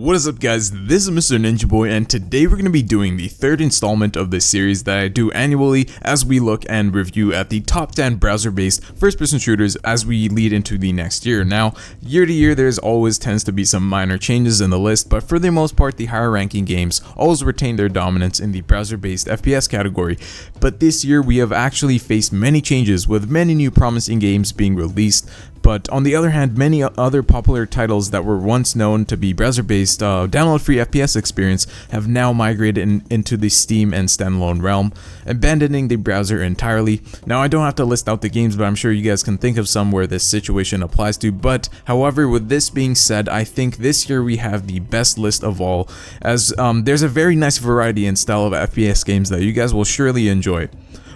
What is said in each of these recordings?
What is up, guys? This is Mr. Ninja Boy, and today we're going to be doing the third installment of this series that I do annually as we look and review at the top 10 browser-based first-person shooters as we lead into the next year. Now, year to year, there's always tends to be some minor changes in the list, but for the most part, the higher-ranking games always retain their dominance in the browser-based FPS category. But this year, we have actually faced many changes, with many new promising games being released. But on the other hand, many other popular titles that were once known to be browser-based download-free FPS experience have now migrated into the Steam and standalone realm, abandoning the browser entirely. Now, I don't have to list out the games, but I'm sure you guys can think of some where this situation applies to. But however, with this being said, I think this year we have the best list of all, as there's a very nice variety and style of FPS games that you guys will surely enjoy.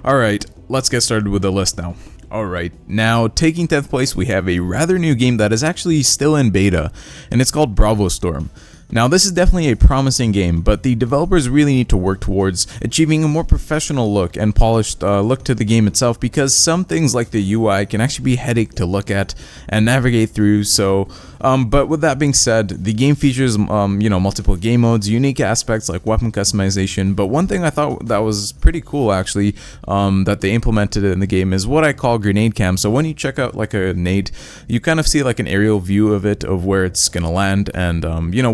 Alright, let's get started with the list now. Alright, now taking 10th place we have a rather new game that is actually still in beta, and it's called Firestorm. Now, this is definitely a promising game, but the developers really need to work towards achieving a more professional look and polished look to the game itself, because some things like the UI can actually be a headache to look at and navigate through. So, but with that being said, the game features multiple game modes, unique aspects like weapon customization. But one thing I thought that was pretty cool actually, that they implemented in the game is what I call grenade cam. So when you check out like a grenade, you kind of see like an aerial view of it, of where it's gonna land, and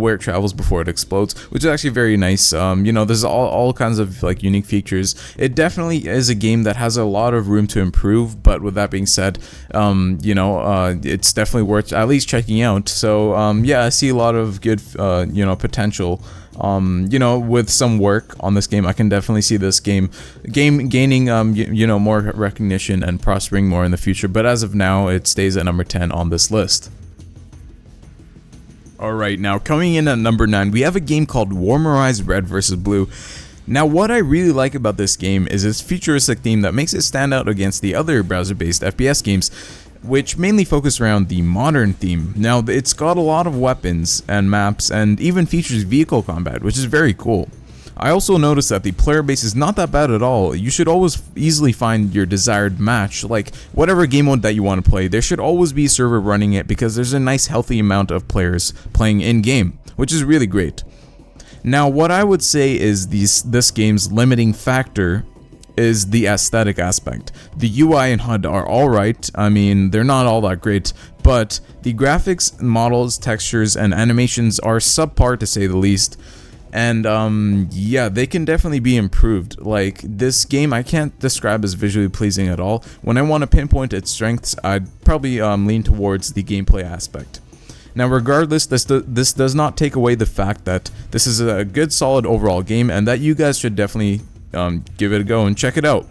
where it travels before it explodes, which is actually very nice. There's all kinds of like unique features. It definitely is a game that has a lot of room to improve, but with that being said, it's definitely worth at least checking out. So yeah, I see a lot of good potential. With some work on this game, I can definitely see this game gaining more recognition and prospering more in the future. But as of now, it stays at number 10 on this list. Alright, now coming in at number 9, we have a game called Warmerise Red VS Blue. Now, what I really like about this game is its futuristic theme that makes it stand out against the other browser-based FPS games, which mainly focus around the modern theme. Now, it's got a lot of weapons and maps, and even features vehicle combat, which is very cool. I also noticed that the player base is not that bad at all. You should always easily find your desired match, like whatever game mode that you want to play. There should always be a server running it, because there's a nice healthy amount of players playing in-game, which is really great. Now, what I would say is this game's limiting factor is the aesthetic aspect. The UI and HUD are alright, I mean, they're not all that great, but the graphics, models, textures, and animations are subpar to say the least. And yeah, they can definitely be improved. Like, this game I can't describe as visually pleasing at all. When I want to pinpoint its strengths, I'd probably lean towards the gameplay aspect. Now, regardless, this does not take away the fact that this is a good, solid overall game, and that you guys should definitely give it a go and check it out.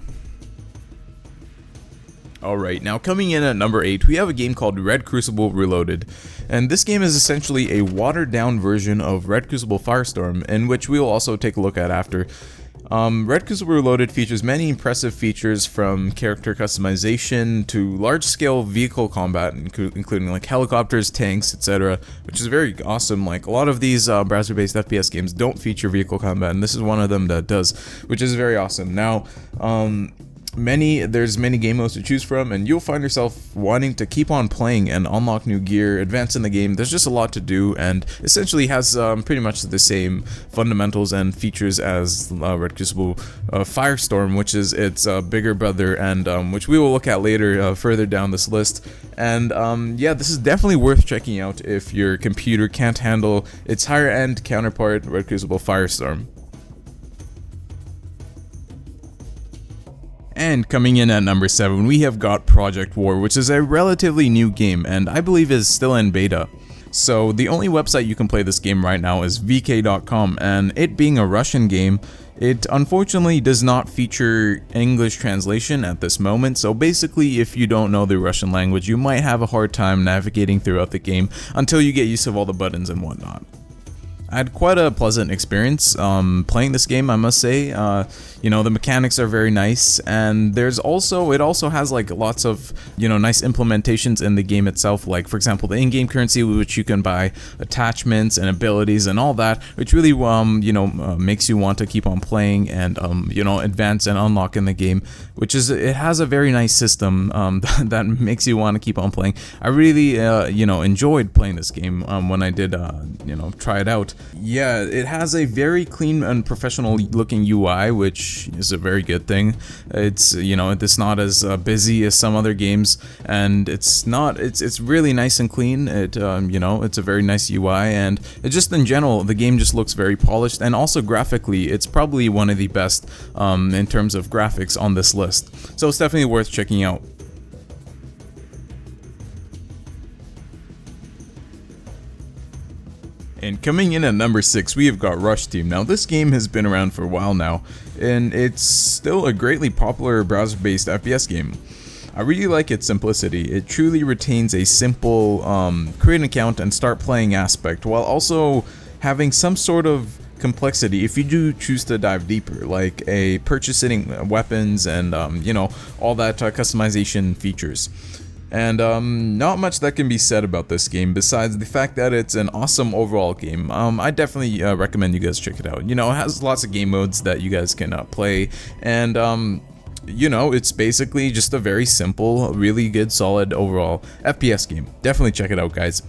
Alright, now coming in at number 8, we have a game called Crucible Reloaded. And this game is essentially a watered down version of Crucible Firestorm, in which we will also take a look at after. Crucible Reloaded features many impressive features, from character customization to large-scale vehicle combat, including like helicopters, tanks, etc., which is very awesome. Like, a lot of these browser-based FPS games don't feature vehicle combat, and this is one of them that does, which is very awesome. Now, there's many game modes to choose from, and you'll find yourself wanting to keep on playing and unlock new gear, advance in the game. There's just a lot to do, and essentially has pretty much the same fundamentals and features as Crucible Firestorm, which is its bigger brother, and which we will look at later further down this list. And yeah, this is definitely worth checking out if your computer can't handle its higher end counterpart, Crucible Firestorm. And coming in at number 7, we have got Project War, which is a relatively new game, and I believe is still in beta. So the only website you can play this game right now is vk.com, and it being a Russian game, it unfortunately does not feature English translation at this moment. So basically, if you don't know the Russian language, you might have a hard time navigating throughout the game until you get used to all the buttons and whatnot. I had quite a pleasant experience playing this game, I must say. You know, the mechanics are very nice, and it also has like lots of, you know, nice implementations in the game itself, like for example the in-game currency, which you can buy attachments and abilities and all that, which really you know, makes you want to keep on playing and you know, advance and unlock in the game, which is, it has a very nice system that makes you want to keep on playing. I really you know, enjoyed playing this game when I did you know, try it out. Yeah, it has a very clean and professional looking UI, which is a very good thing. It's, you know, it's not as busy as some other games, and it's really nice and clean. It you know, it's a very nice UI, and it just in general, the game just looks very polished, and also graphically it's probably one of the best in terms of graphics on this list, so it's definitely worth checking out. And coming in at number 6, we have got Rush Team. Now this game has been around for a while now, and it's still a greatly popular browser-based FPS game. I really like its simplicity. It truly retains a simple create an account and start playing aspect, while also having some sort of complexity if you do choose to dive deeper, like purchasing weapons and you know, all that customization features. And not much that can be said about this game besides the fact that it's an awesome overall game. I definitely recommend you guys check it out. You know, it has lots of game modes that you guys can play, and you know, it's basically just a very simple, really good, solid overall FPS game. Definitely check it out, guys.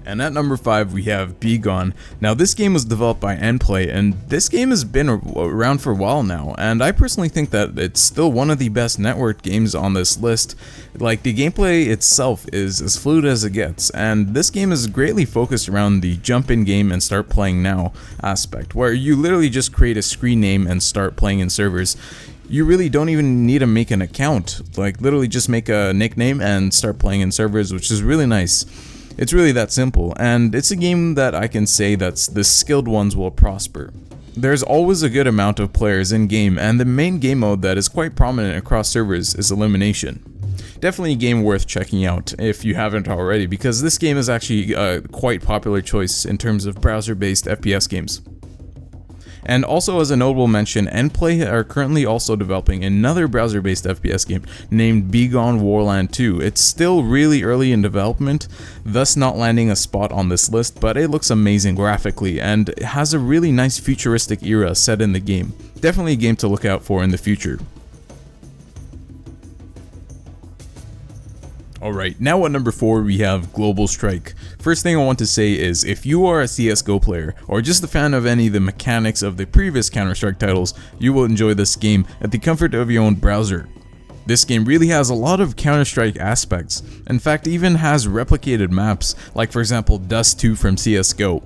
And at number 5, we have BeGone. Now this game was developed by Nplay, and this game has been around for a while now, and I personally think that it's still one of the best networked games on this list. Like, the gameplay itself is as fluid as it gets, and this game is greatly focused around the jump in game and start playing now aspect, where you literally just create a screen name and start playing in servers. You really don't even need to make an account, like literally just make a nickname and start playing in servers, which is really nice. It's really that simple, and it's a game that I can say that the skilled ones will prosper. There's always a good amount of players in game, and the main game mode that is quite prominent across servers is elimination. Definitely a game worth checking out if you haven't already, because this game is actually a quite popular choice in terms of browser-based FPS games. And also, as a notable mention, Nplay are currently also developing another browser-based FPS game named BeGone Warland 2. It's still really early in development, thus not landing a spot on this list, but it looks amazing graphically, and it has a really nice futuristic era set in the game. Definitely a game to look out for in the future. Alright, now at number 4 we have Global Strike. First thing I want to say is, if you are a CSGO player, or just a fan of any of the mechanics of the previous Counter-Strike titles, you will enjoy this game at the comfort of your own browser. This game really has a lot of Counter-Strike aspects. In fact, it even has replicated maps, like for example Dust 2 from CSGO.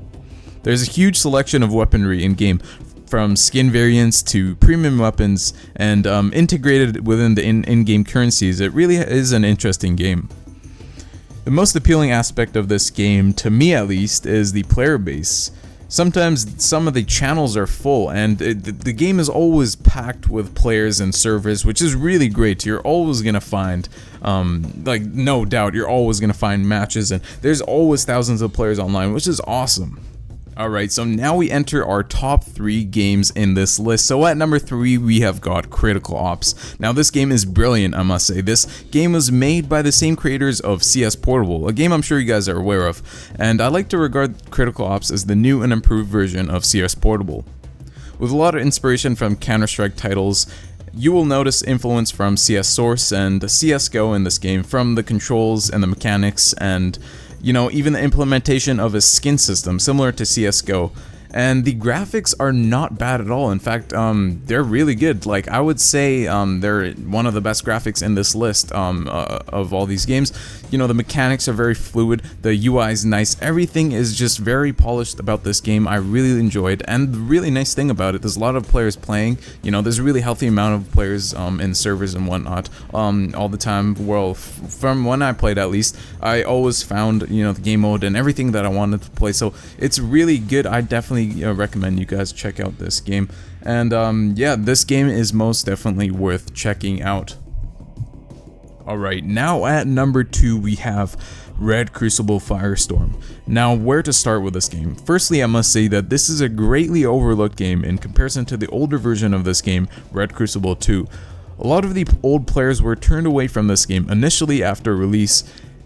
There's a huge selection of weaponry in game, from skin variants to premium weapons, and integrated within the in-game currencies. It really is an interesting game. The most appealing aspect of this game, to me at least, is the player base. Sometimes some of the channels are full, and the game is always packed with players and servers, which is really great. You're always gonna find, like, no doubt, you're always gonna find matches, and there's always thousands of players online, which is awesome. Alright, so now we enter our top 3 games in this list. So at number 3 we have got Critical Ops. Now this game is brilliant, I must say. This game was made by the same creators of CS Portable, a game I'm sure you guys are aware of, and I like to regard Critical Ops as the new and improved version of CS Portable. With a lot of inspiration from Counter-Strike titles, you will notice influence from CS Source and CSGO in this game, from the controls and the mechanics, and you know, even the implementation of a skin system similar to CSGO. And the graphics are not bad at all. In fact, they're really good. Like, I would say they're one of the best graphics in this list of all these games. You know, the mechanics are very fluid, the UI is nice, everything is just very polished about this game. I really enjoyed, and the really nice thing about it, there's a lot of players playing. You know, there's a really healthy amount of players in servers and whatnot all the time. Well, from when I played at least, I always found, you know, the game mode and everything that I wanted to play. So it's really good. I definitely recommend you guys check out this game, and yeah, this game is most definitely worth checking out. Alright, now at number 2 we have Red Crucible Firestorm. Now, where to start with this game? Firstly, I must say that this is a greatly overlooked game in comparison to the older version of this game, Red Crucible 2. A lot of the old players were turned away from this game initially after release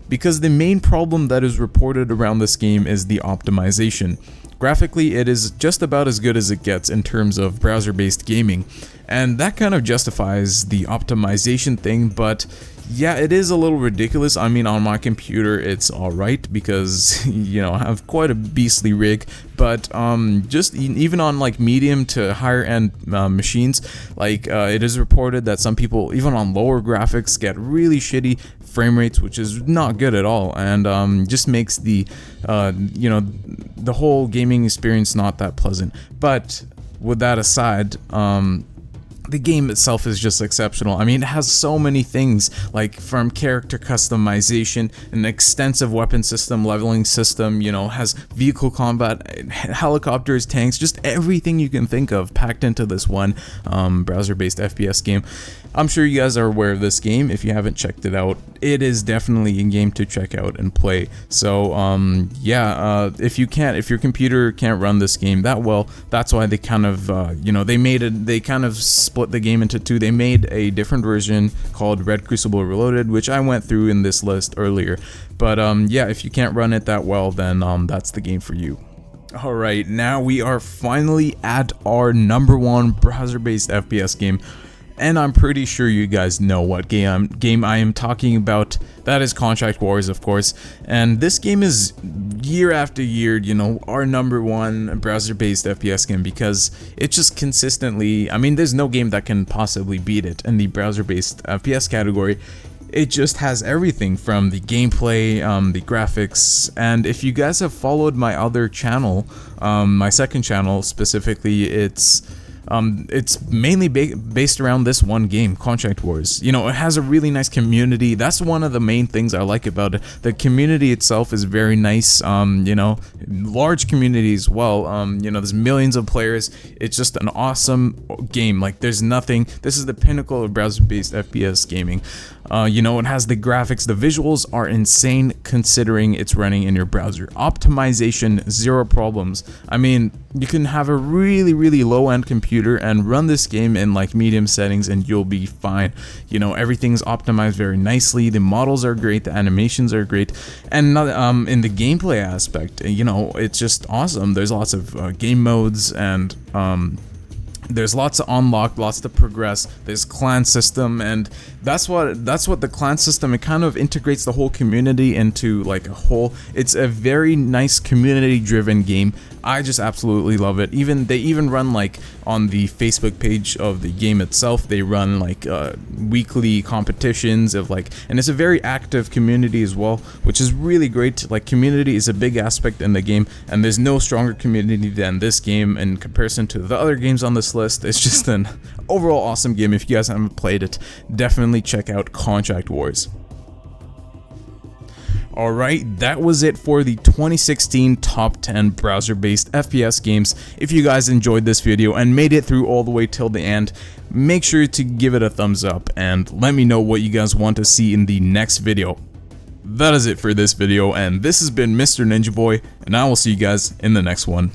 because the main problem that is reported around this game is the optimization. Graphically, it is just about as good as it gets in terms of browser-based gaming, and that kind of justifies the optimization thing, but yeah, it is a little ridiculous. I mean, on my computer it's alright because, you know, I have quite a beastly rig, but just even on like medium to higher end machines, like it is reported that some people, even on lower graphics, get really shitty frame rates, which is not good at all, and just makes the, you know, the whole gaming experience not that pleasant. But with that aside, the game itself is just exceptional. I mean, it has so many things, like from character customization, an extensive weapon system, leveling system, you know, has vehicle combat, helicopters, tanks, just everything you can think of packed into this one browser-based FPS game. I'm sure you guys are aware of this game. If you haven't checked it out, it is definitely a game to check out and play. So yeah, if your computer can't run this game that well, that's why they kind of you know, they kind of split the game into two. They made a different version called Red Crucible Reloaded, which I went through in this list earlier. But yeah, if you can't run it that well, then that's the game for you. Alright, now we are finally at our #1 browser-based FPS game. And I'm pretty sure you guys know what game I am talking about. That is Contract Wars, of course. And this game is, year after year, you know, our #1 browser-based FPS game because it just consistently, I mean, there's no game that can possibly beat it in the browser-based FPS category. It just has everything from the gameplay, the graphics, and if you guys have followed my other channel, my second channel specifically, it's mainly based around this one game, Contract Wars. You know, it has a really nice community. That's one of the main things I like about it. The community itself is very nice, you know, large community as well. You know, there's millions of players. It's just an awesome game. Like, there's nothing, this is the pinnacle of browser-based FPS gaming. You know, it has the graphics, the visuals are insane considering it's running in your browser. Optimization, zero problems. I mean, you can have a really low-end computer and run this game in like medium settings and you'll be fine. You know, everything's optimized very nicely, the models are great, the animations are great, and in the gameplay aspect, you know, it's just awesome. There's lots of game modes, and there's lots to unlock, lots to progress. There's clan system, and that's what the clan system, it kind of integrates the whole community into like a whole. It's a very nice community driven game. I just absolutely love it. They even run, like, on the Facebook page of the game itself, they run like weekly competitions of like, and it's a very active community as well, which is really great. Like, community is a big aspect in the game, and there's no stronger community than this game in comparison to the other games on this list. It's just an overall awesome game. If you guys haven't played it, definitely check out Contract Wars. Alright, that was it for the 2016 top 10 browser-based FPS games. If you guys enjoyed this video and made it through all the way till the end, make sure to give it a thumbs up and let me know what you guys want to see in the next video. That is it for this video, and this has been Mr. Ninja Boy, and I will see you guys in the next one.